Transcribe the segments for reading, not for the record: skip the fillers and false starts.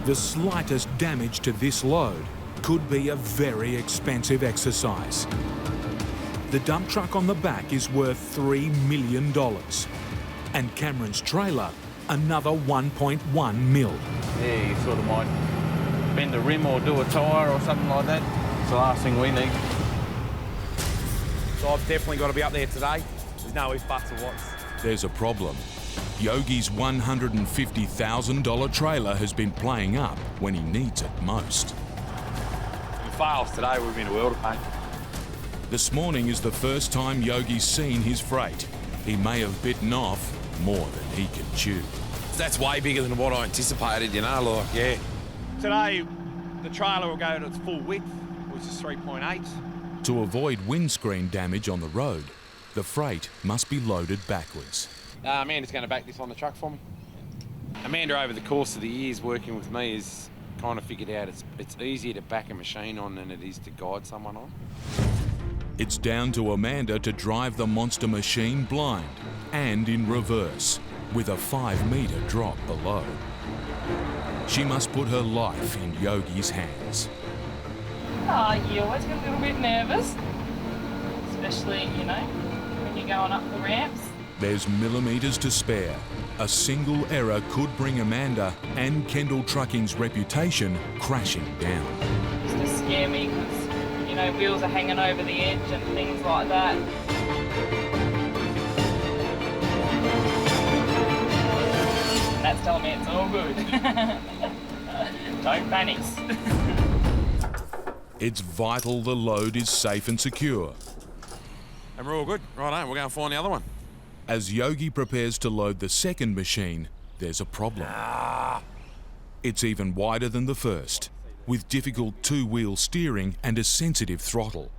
The slightest damage to this load could be a very expensive exercise. The dump truck on the back is worth $3 million. And Cameron's trailer, another 1.1 mil. Yeah, you sort of might bend a rim or do a tyre or something like that. It's the last thing we need. So I've definitely got to be up there today. There's no ifs, buts or whats. There's a problem. Yogi's $150,000 trailer has been playing up when he needs it most. If it fails today, we'll be in a world of pain. This morning is the first time Yogi's seen his freight. He may have bitten off more than he can chew. That's way bigger than what I anticipated, you know, like, yeah. Today, the trailer will go to its full width, which is 3.8. To avoid windscreen damage on the road, the freight must be loaded backwards. Amanda's going to back this on the truck for me. Amanda, over the course of the years working with me, has kind of figured out it's easier to back a machine on than it is to guide someone on. It's down to Amanda to drive the monster machine blind and in reverse, with a 5-metre drop below. She must put her life in Yogi's hands. Oh, you always get a little bit nervous, especially, you know, when you're going up the ramps. There's millimetres to spare. A single error could bring Amanda and Kendall Trucking's reputation crashing down. It used to scare me because, you know, wheels are hanging over the edge and things like that. And that's telling me it's all good. Don't panic. It's vital the load is safe and secure. And we're all good. Righto, we're going to find the other one. As Yogi prepares to load the second machine, there's a problem. It's even wider than the first, with difficult two-wheel steering and a sensitive throttle.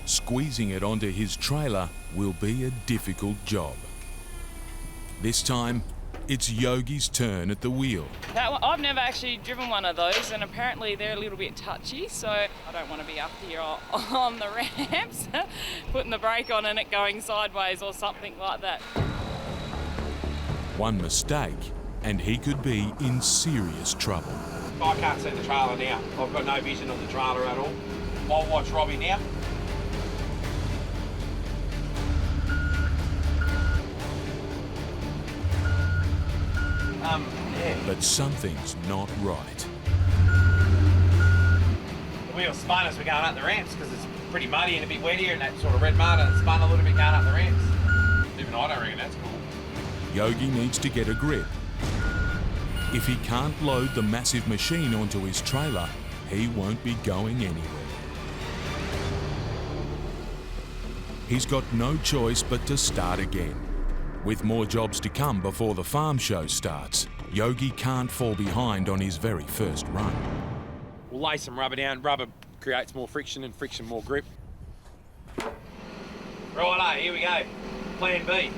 Squeezing it onto his trailer will be a difficult job. This time, it's Yogi's turn at the wheel. I've never actually driven one of those, and apparently they're a little bit touchy, so I don't want to be up here on the ramps, putting the brake on and it going sideways or something like that. One mistake, and he could be in serious trouble. I can't see the trailer now. I've got no vision of the trailer at all. I'll watch Robbie now. Yeah. But something's not right. The wheel spun as we're going up the ramps because it's pretty muddy and a bit wet here and that sort of red mud, and it spun a little bit going up the ramps. Even I don't reckon that's cool. Yogi needs to get a grip. If he can't load the massive machine onto his trailer, he won't be going anywhere. He's got no choice but to start again. With more jobs to come before the farm show starts, Yogi can't fall behind on his very first run. We'll lay some rubber down. Rubber creates more friction and friction more grip. Righto, here we go. Plan B.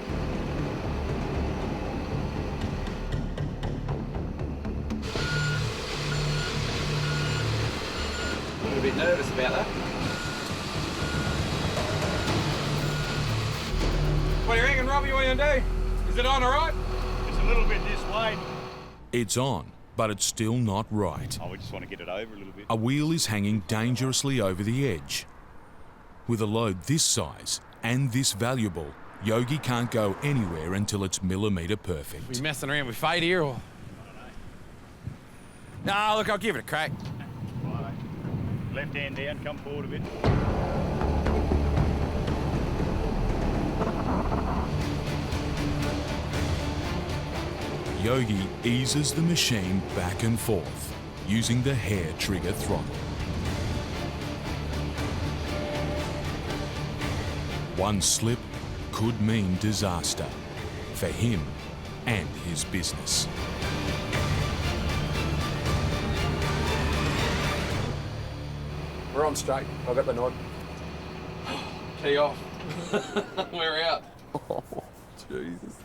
A little bit nervous about that. What do you reckon, Robbie? What are you going to do? Is it on all right? It's a little bit this way. It's on, but it's still not right. Oh, we just want to get it over a little bit. A wheel is hanging dangerously over the edge. With a load this size and this valuable, Yogi can't go anywhere until it's millimetre perfect. We messing around with fate here, or? No, look, I'll give it a crack. Right. Left hand down, come forward a bit. Yogi eases the machine back and forth, using the hair trigger throttle. One slip could mean disaster for him and his business. We're on straight. I've got the nod. Key off. We're out. Oh, Jesus.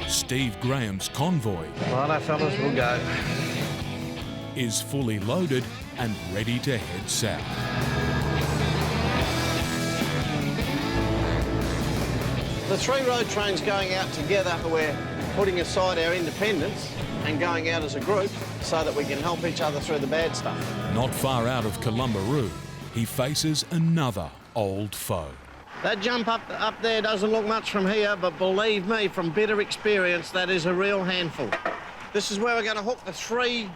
Steve Graham's convoy Righto, fellas, we'll go. is fully loaded and ready to head south. The 3 road trains going out together, we're putting aside our independence and going out as a group so that we can help each other through the bad stuff. Not far out of Columbaroo, he faces another old foe. That jump up there doesn't look much from here, but believe me, from bitter experience, that is a real handful. This is where we're going to hook the three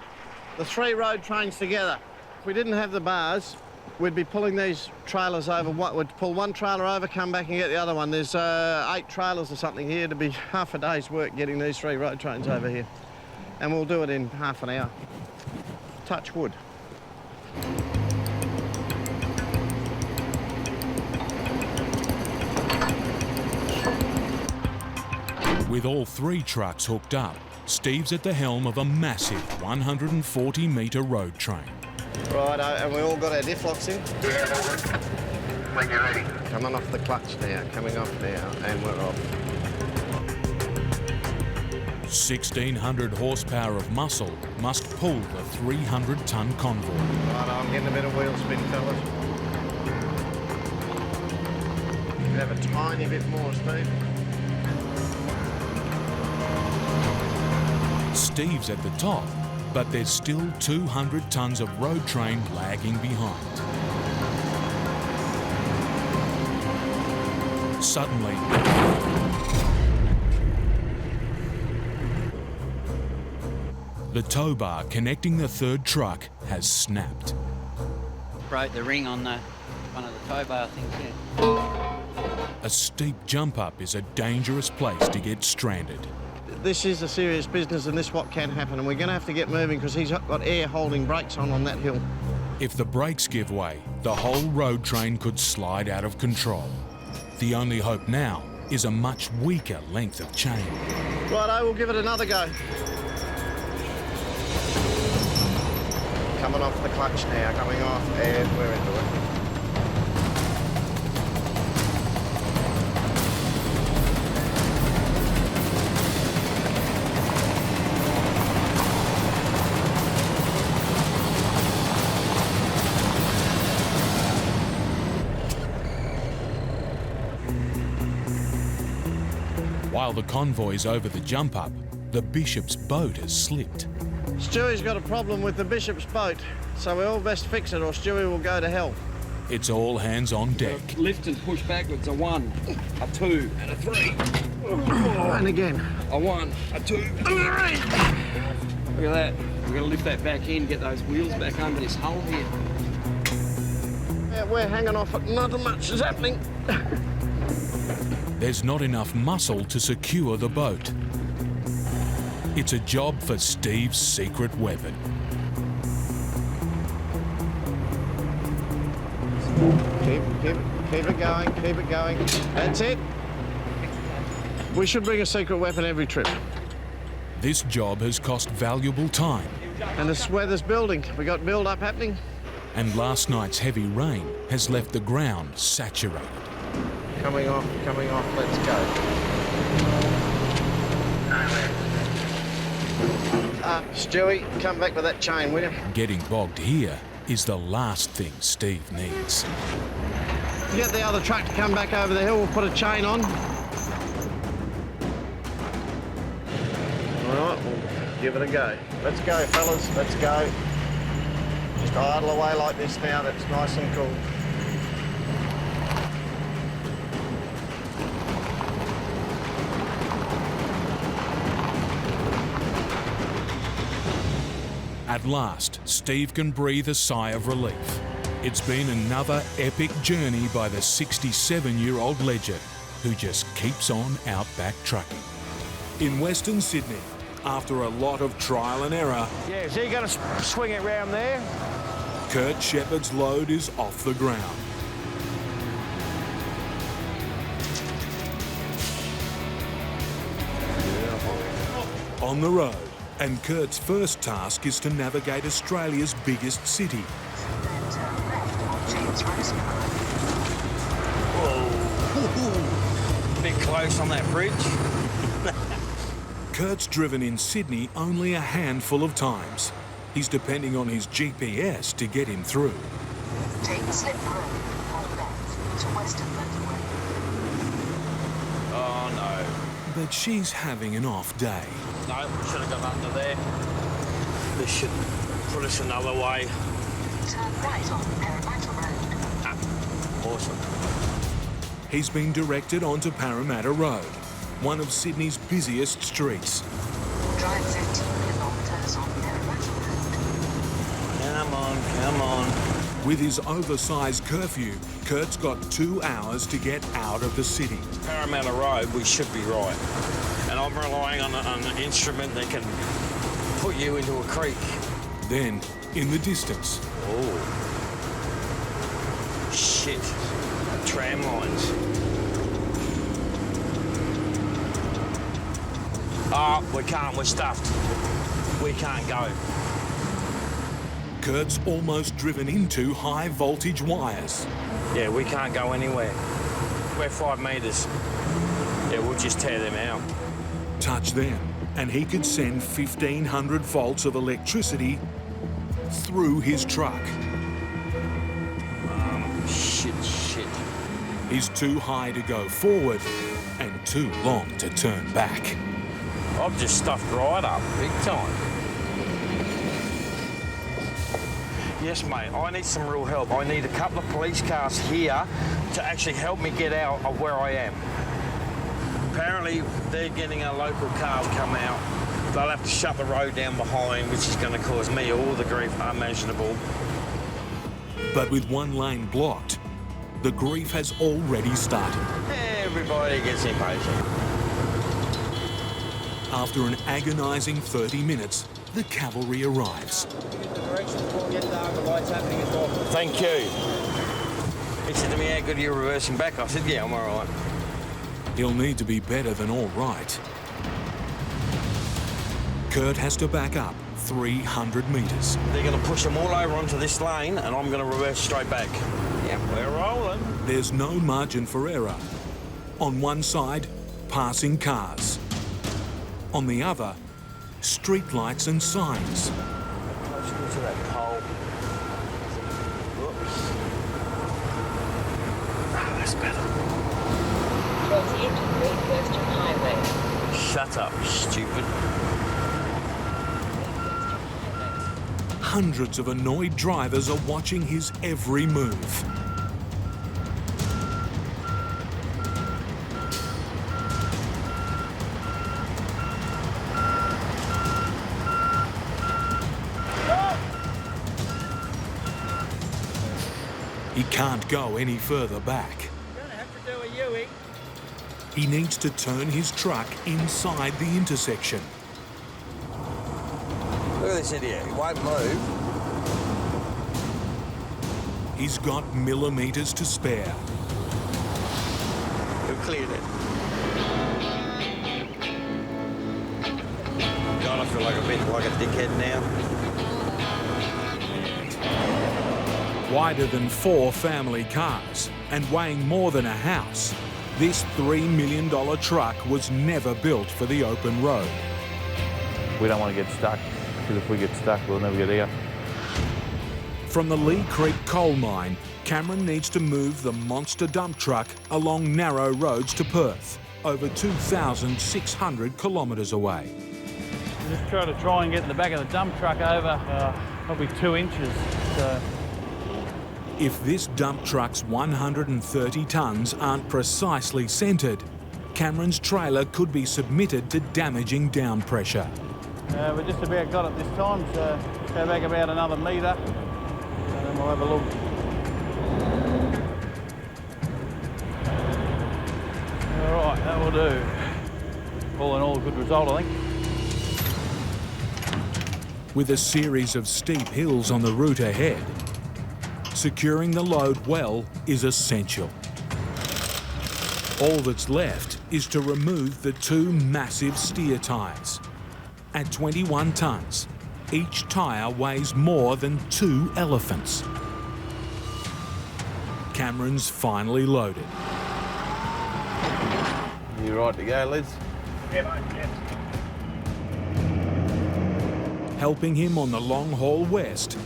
road trains together. If we didn't have the bars, we'd be pulling these trailers over. We'd pull one trailer over, come back and get the other one. There's 8 trailers or something here. To be half a day's work getting these 3 road trains over here. And we'll do it in half an hour. Touch wood. With all 3 trucks hooked up, Steve's at the helm of a massive 140-metre road train. Right, and we all got our diff locks in? Yeah, when you're ready. Coming off the clutch now, coming off now, and we're off. 1,600 horsepower of muscle must pull the 300-tonne convoy. Right, I'm getting a bit of wheel spin, fellas. You can have a tiny bit more, Steve. Steve's at the top, but there's still 200 tonnes of road train lagging behind. Suddenly, the tow bar connecting the 3rd truck has snapped. Broke the ring on one of the tow bar things, yeah. A steep jump up is a dangerous place to get stranded. This is a serious business and this what can happen, and we're going to have to get moving because he's got air holding brakes on that hill. If the brakes give way, the whole road train could slide out of control. The only hope now is a much weaker length of chain. Righto, we'll give it another go. Coming off the clutch now, coming off, and we're into it. While the convoy's over the jump up, the Bishop's boat has slipped. Stewie's got a problem with the Bishop's boat, so we all best fix it or Stewie will go to hell. It's all hands on deck. Lift and push backwards, a 1, a 2 and a 3. And again. A 1, a 2 and a 3. Look at that. We're going to lift that back in, get those wheels back under this hull here. Yeah, we're hanging off it. Nothing much is happening. There's not enough muscle to secure the boat. It's a job for Steve's secret weapon. Keep it going, keep it going. That's it. We should bring a secret weapon every trip. This job has cost valuable time. And the weather's building. We got build-up happening. And last night's heavy rain has left the ground saturated. Coming off, let's go. Stewie, come back with that chain, will you? Getting bogged here is the last thing Steve needs. Get the other truck to come back over the hill, we'll put a chain on. All right, we'll give it a go. Let's go, fellas, let's go. Just idle away like this now, that's nice and cool. At last, Steve can breathe a sigh of relief. It's been another epic journey by the 67-year-old legend who just keeps on outback trucking. In Western Sydney, after a lot of trial and error, Yeah, so you're going to swing it round there? Kurt Shepherd's load is off the ground. On the road, and Kurt's first task is to navigate Australia's biggest city. Whoa. Bit close on that bridge. Kurt's driven in Sydney only a handful of times. He's depending on his GPS to get him through. Take slip road on left to Western Motorway. Oh no. But she's having an off day. No, we should have gone under there. This should put us another way. Turn right on Parramatta Road. Awesome. He's been directed onto Parramatta Road, one of Sydney's busiest streets. Drive 15 kilometres on Parramatta Road. Come on. With his oversized curfew, Kurt's got 2 hours to get out of the city. Parramatta Road, we should be right. And I'm relying on an instrument that can put you into a creek. Then, in the distance, Oh. Shit. Tram lines. Oh, we can't. We're stuffed. We can't go. Kurt's almost driven into high voltage wires. Yeah, we can't go anywhere. We're 5 metres. Yeah, we'll just tear them out. Touch them, and he could send 1,500 volts of electricity through his truck. Shit. He's too high to go forward and too long to turn back. I've just stuffed right up, big time. Yes, mate, I need some real help. I need a couple of police cars here to actually help me get out of where I am. Apparently, they're getting a local car to come out. They'll have to shut the road down behind, which is going to cause me all the grief unimaginable. But with one lane blocked, the grief has already started. Everybody gets impatient. After an agonising 30 minutes, the cavalry arrives. Thank you. He said to me, how good are you reversing back? I said, yeah, I'm all right. He'll need to be better than all right. Kurt has to back up 300 metres. They're going to push them all over onto this lane, and I'm going to reverse straight back. Yeah, we're rolling. There's no margin for error. On one side, passing cars. On the other, streetlights and signs. Closer to that pole. Whoops. Ah, that's better. Proceed to Great Western Highway. Shut up, stupid. Hundreds of annoyed drivers are watching his every move. He can't go any further back. You're gonna have to do a Yogi. He needs to turn his truck inside the intersection. Look at this idiot, he won't move. He's got millimetres to spare. Who cleared it? God, I feel like a bit like a dickhead now. Wider than 4 family cars and weighing more than a house, this $3 million truck was never built for the open road. We don't want to get stuck, because if we get stuck, we'll never get out. From the Lee Creek coal mine, Cameron needs to move the monster dump truck along narrow roads to Perth, over 2,600 kilometres away. Just try and get in the back of the dump truck over probably 2 inches. So. If this dump truck's 130 tonnes aren't precisely centred, Cameron's trailer could be submitted to damaging down pressure. We just about got it this time, so go back about another metre and then we'll have a look. All right, that will do. All in all, a good result, I think. With a series of steep hills on the route ahead, securing the load well is essential. All that's left is to remove the 2 massive steer tyres. At 21 tonnes, each tyre weighs more than 2 elephants. Cameron's finally loaded. You right to go, Liz? Yeah, mate, yeah. Helping him on the long haul west,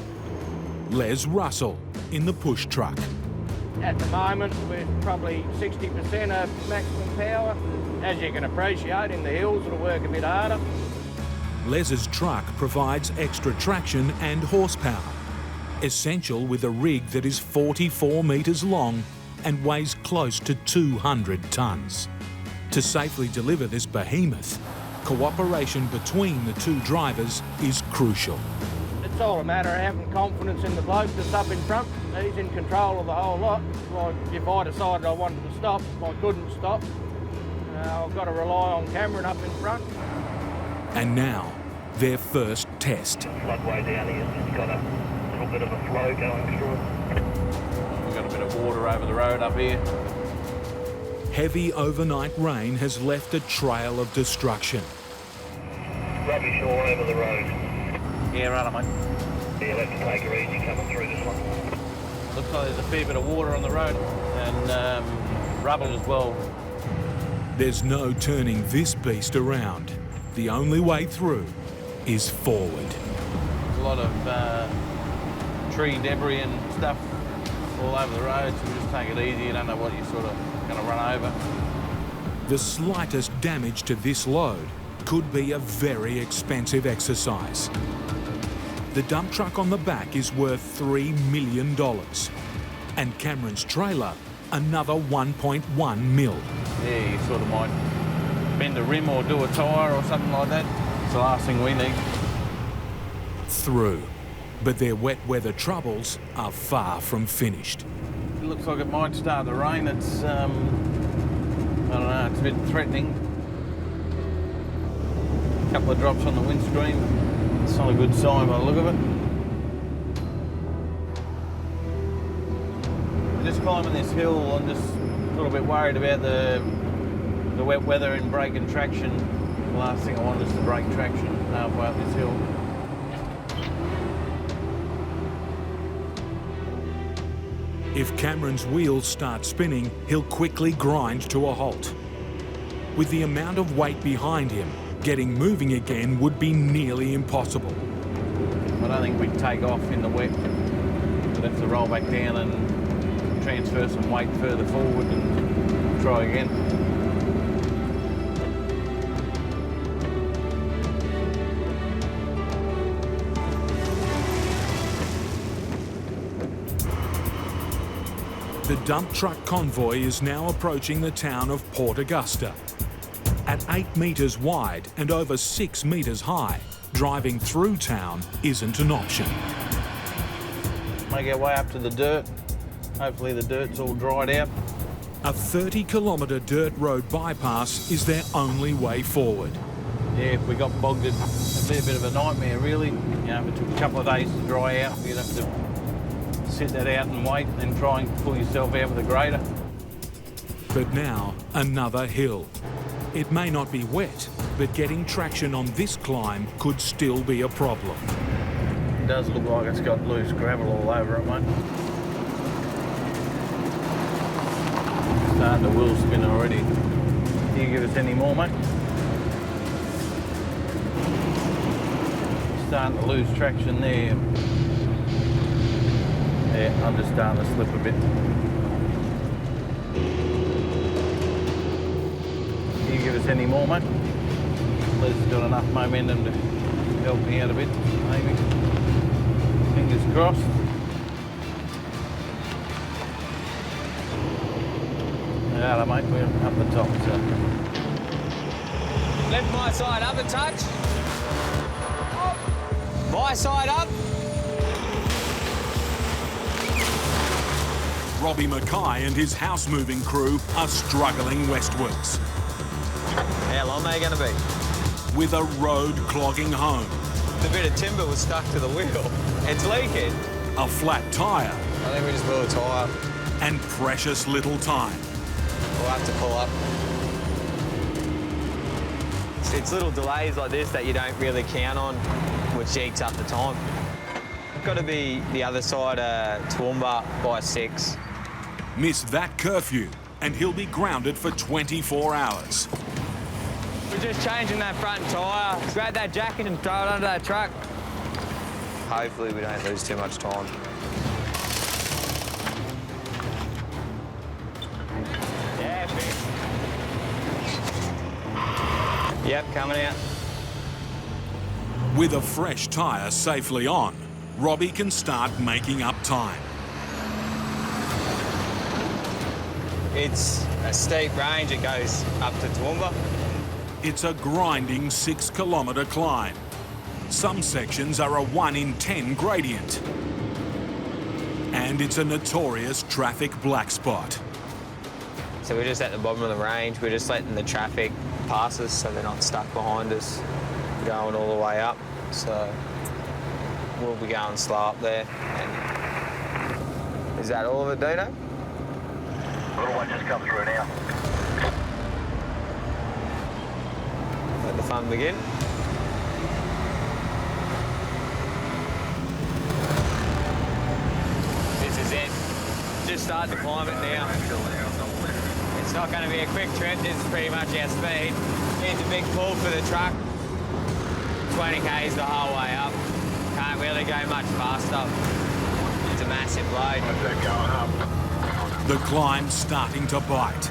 Les Russell in the push truck. At the moment, we're probably 60% of maximum power. As you can appreciate, in the hills it'll work a bit harder. Les's truck provides extra traction and horsepower, essential with a rig that is 44 metres long and weighs close to 200 tonnes. To safely deliver this behemoth, cooperation between the two drivers is crucial. It's all a matter of having confidence in the bloke that's up in front. He's in control of the whole lot. Like if I decided I wanted to stop, I couldn't stop. I've got to rely on Cameron up in front. And now, their first test. Floodway down here, it's got a little bit of a flow going through it. We've got a bit of water over the road up here. Heavy overnight rain has left a trail of destruction. Rubbish all over the road. Yeah, right, mate. Yeah, let's take her easy coming through this one. Looks like there's a fair bit of water on the road and rubble as well. There's no turning this beast around. The only way through is forward. There's a lot of tree debris and stuff all over the road, so just take it easy. You don't know what you're sort of going to run over. The slightest damage to this load could be a very expensive exercise. The dump truck on the back is worth $3 million, and Cameron's trailer another 1.1 mil. Yeah, you sort of might bend a rim or do a tyre or something like that. It's the last thing we need. Through. But their wet weather troubles are far from finished. It looks like it might start to rain. It's, I don't know, it's a bit threatening. A couple of drops on the windscreen. It's not a good sign by the look of it. Just climbing this hill, I'm just a little bit worried about the wet weather and braking traction. The last thing I want is to brake traction halfway up this hill. If Cameron's wheels start spinning, he'll quickly grind to a halt. With the amount of weight behind him, getting moving again would be nearly impossible. I don't think we'd take off in the wet. We'd have to roll back down and transfer some weight further forward and try again. The dump truck convoy is now approaching the town of Port Augusta. At 8 metres wide and over 6 metres high, driving through town isn't an option. Make our way up to the dirt. Hopefully the dirt's all dried out. A 30-kilometre dirt road bypass is their only way forward. Yeah, if we got bogged, it'd be a bit of a nightmare, really. You know, if it took a couple of days to dry out, you'd have to sit that out and wait and try and pull yourself out with a grader. But now, another hill. It may not be wet, but getting traction on this climb could still be a problem. It does look like it's got loose gravel all over it, mate. Starting to wheel spin already. Can you give us any more, mate? Starting to lose traction there. Yeah, I'm just starting to slip a bit. Can you give us any more, mate? Lee's got enough momentum to help me out a bit, maybe. Fingers crossed. Yeah, mate, we're up the top, so. Lift my side up a touch. My side up. Robbie Mackay and his house-moving crew are struggling westwards. How long are they going to be? With a road clogging home. The bit of timber was stuck to the wheel. It's leaking. A flat tyre. I think we just blew a tyre. And precious little time. We'll have to pull up. It's little delays like this that you don't really count on, which eats up the time. Got to be the other side of Toowoomba by 6. Miss that curfew, and he'll be grounded for 24 hours. We're just changing that front tyre. Grab that jacket and throw it under that truck. Hopefully we don't lose too much time. Yep, coming out. With a fresh tyre safely on, Robbie can start making up time. It's a steep range. It goes up to Toowoomba. It's a grinding 6-kilometre climb. Some sections are a 1 in 10 gradient. And it's a notorious traffic black spot. So we're just at the bottom of the range. We're just letting the traffic pass us so they're not stuck behind us going all the way up. So we'll be going slow up there. And is that all of it, Dino? Little one just come through now. Let the fun begin. This is it. Just start to climb it now. It's not going to be a quick trip. This is pretty much our speed. It's a big pull for the truck. 20 k's the whole way up. Can't really go much faster. It's a massive load. The climb's starting to bite.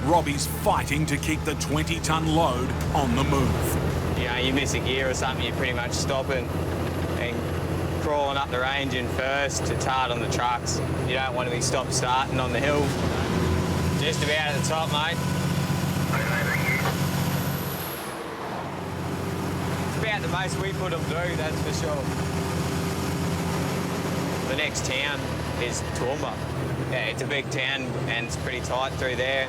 Robbie's fighting to keep the 20-ton load on the move. You know, you miss a gear or something, you're pretty much stopping and crawling up the range in first. It's hard on the trucks. You don't want to be stop-starting on the hill. Just about at the top, mate. It's about the most we put them through, that's for sure. The next town is Toowoomba. Yeah, it's a big town and it's pretty tight through there.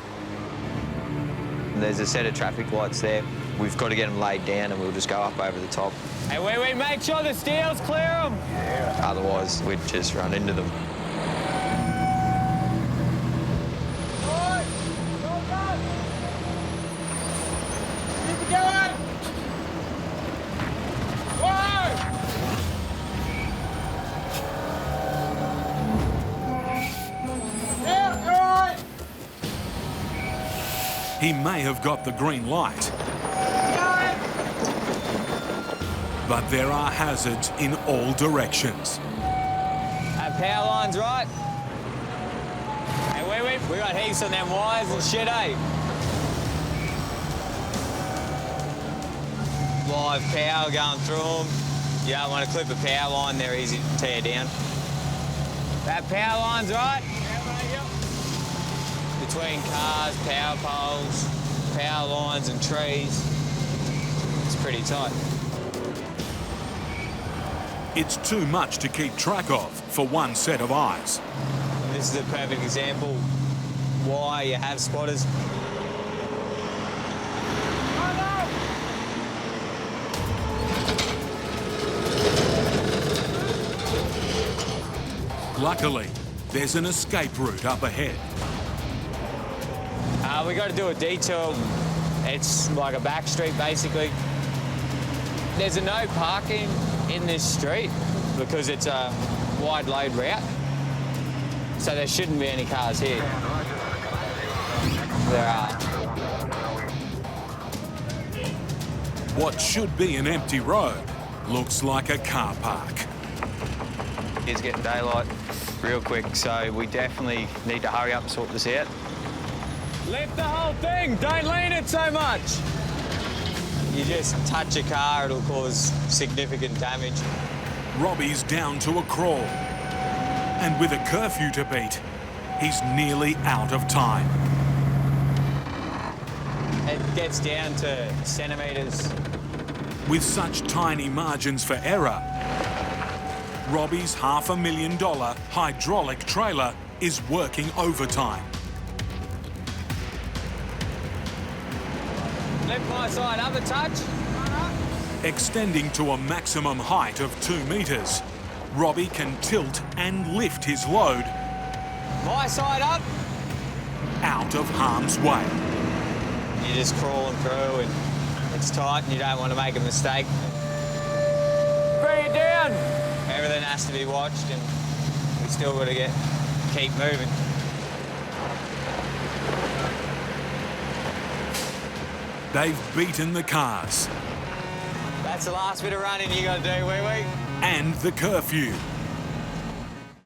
There's a set of traffic lights there. We've got to get them laid down and we'll just go up over the top. Hey, we make sure the steels clear them. Yeah. Otherwise, we'd just run into them. Keep it going! He may have got the green light. But there are hazards in all directions. Power lines right. Hey, we got heaps on them wires and shit, eh? Live power going through them. You don't want to clip a power line, they're easy to tear down. That power line's right. Between cars, power poles, power lines and trees. It's pretty tight. It's too much to keep track of for one set of eyes. This is a perfect example why you have spotters. Luckily, there's an escape route up ahead. We got to do a detour. It's like a back street, basically. There's a no parking in this street because it's a wide load route. So there shouldn't be any cars here. There are. What should be an empty road looks like a car park. It's getting daylight real quick, so we definitely need to hurry up and sort this out. Lift the whole thing, don't lean it so much. You just touch a car, it'll cause significant damage. Robbie's down to a crawl. And with a curfew to beat, he's nearly out of time. It gets down to centimetres. With such tiny margins for error, Robbie's $500,000 hydraulic trailer is working overtime. Lift my side up a touch. Extending to a maximum height of 2 metres, Robbie can tilt and lift his load My side up. out of harm's way. You're just crawling through and it's tight and you don't want to make a mistake. Bring it down. Everything has to be watched and we still got to keep moving. They've beaten the cars That's the last bit of running you got to do, wee-wee. and the curfew.